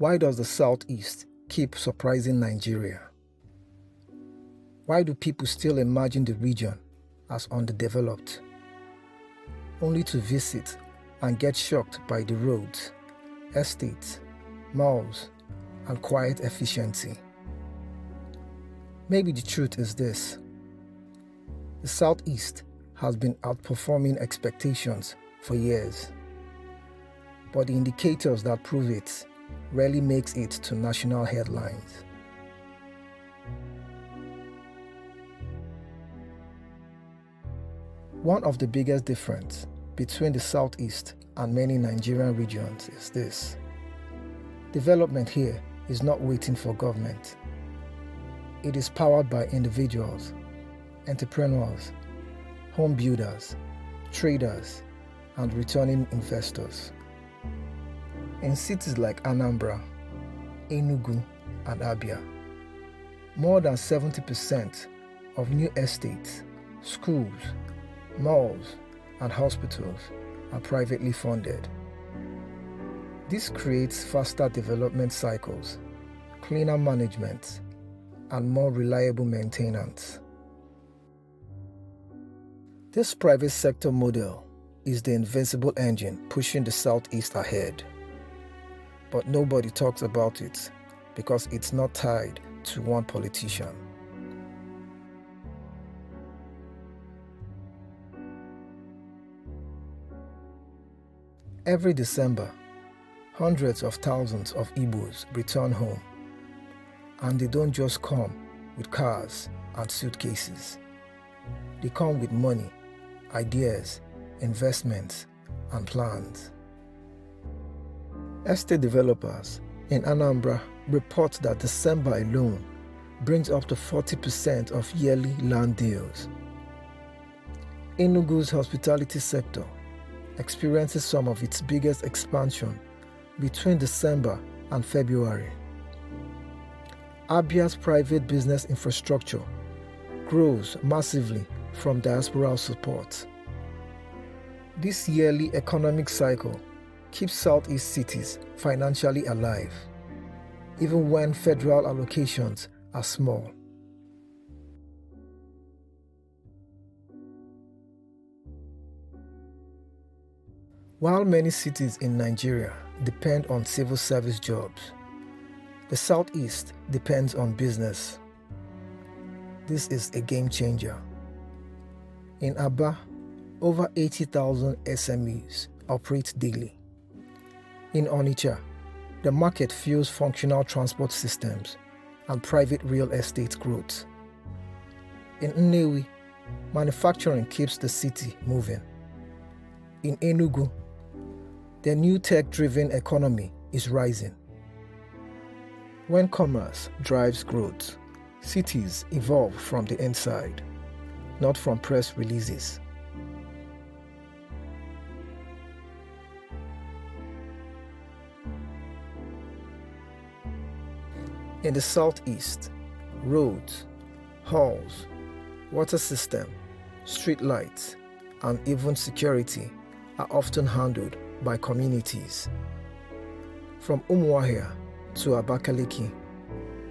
Why does the Southeast keep surprising Nigeria? Why do people still imagine the region as underdeveloped, only to visit and get shocked by the roads, estates, malls, and quiet efficiency? Maybe the truth is this: the Southeast has been outperforming expectations for years, but the indicators that prove it rarely makes it to national headlines. One of the biggest differences between the Southeast and many Nigerian regions is this: development here is not waiting for government. It is powered by individuals, entrepreneurs, home builders, traders, and returning investors. In cities like Anambra, Enugu, and Abia, more than 70% of new estates, schools, malls, and hospitals are privately funded. This creates faster development cycles, cleaner management, and more reliable maintenance. This private sector model is the invincible engine pushing the Southeast ahead. But nobody talks about it because it's not tied to one politician. Every December, hundreds of thousands of Igbos return home, and they don't just come with cars and suitcases. They come with money, ideas, investments, and plans. Estate developers in Anambra report that December alone brings up to 40% of yearly land deals. Enugu's hospitality sector experiences some of its biggest expansion between December and February. Abia's private business infrastructure grows massively from diaspora support. This yearly economic cycle keeps Southeast cities financially alive, even when federal allocations are small. While many cities in Nigeria depend on civil service jobs, the Southeast depends on business. This is a game changer. In Abia, over 80,000 SMEs operate daily. In Onitsha, the market fuels functional transport systems and private real estate growth. In Nnewi, manufacturing keeps the city moving. In Enugu, the new tech-driven economy is rising. When commerce drives growth, cities evolve from the inside, not from press releases. In the Southeast, roads, halls, water system, street lights, and even security are often handled by communities. From Umuahia to Abakaliki,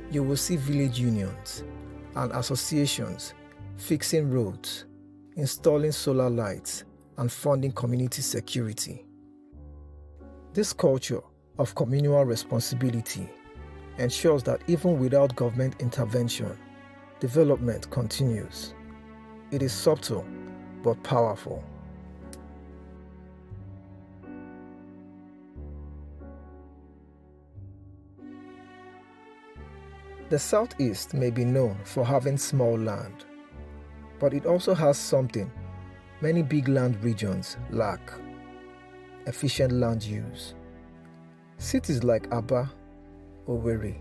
you will see village unions and associations fixing roads, installing solar lights, and funding community security. This culture of communal responsibility ensures that even without government intervention, development continues. It is subtle but powerful. The Southeast may be known for having small land, but it also has something many big land regions lack: efficient land use. Cities like Abia, Owerri,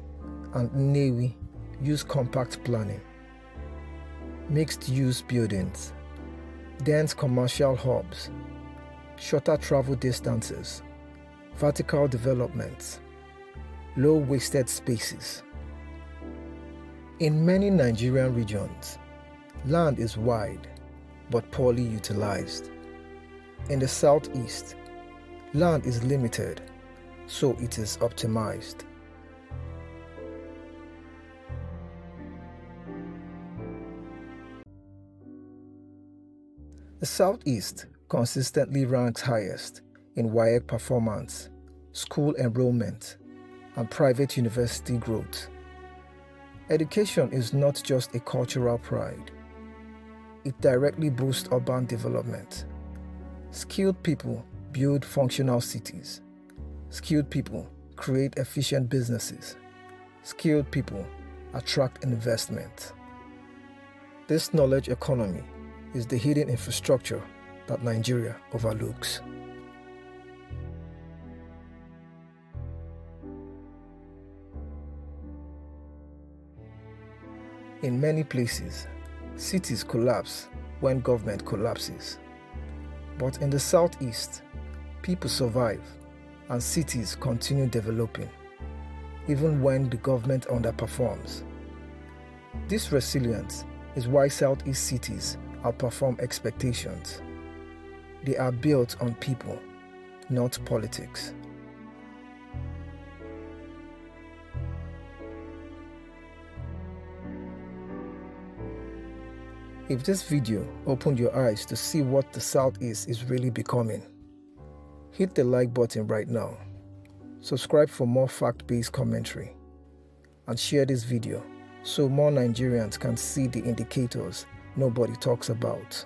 and Nnewi use compact planning, mixed-use buildings, dense commercial hubs, shorter travel distances, vertical developments, low wasted spaces. In many Nigerian regions, land is wide but poorly utilized. In the Southeast, land is limited, so it is optimized. The Southeast consistently ranks highest in WAEC performance, school enrollment, and private university growth. Education is not just a cultural pride. It directly boosts urban development. Skilled people build functional cities. Skilled people create efficient businesses. Skilled people attract investment. This knowledge economy is the hidden infrastructure that Nigeria overlooks. In many places, cities collapse when government collapses. But in the Southeast, people survive and cities continue developing, even when the government underperforms. This resilience is why Southeast cities outperform expectations. They are built on people, not politics. If this video opened your eyes to see what the Southeast is really becoming, hit the like button right now, subscribe for more fact-based commentary, and share this video so more Nigerians can see the indicators nobody talks about.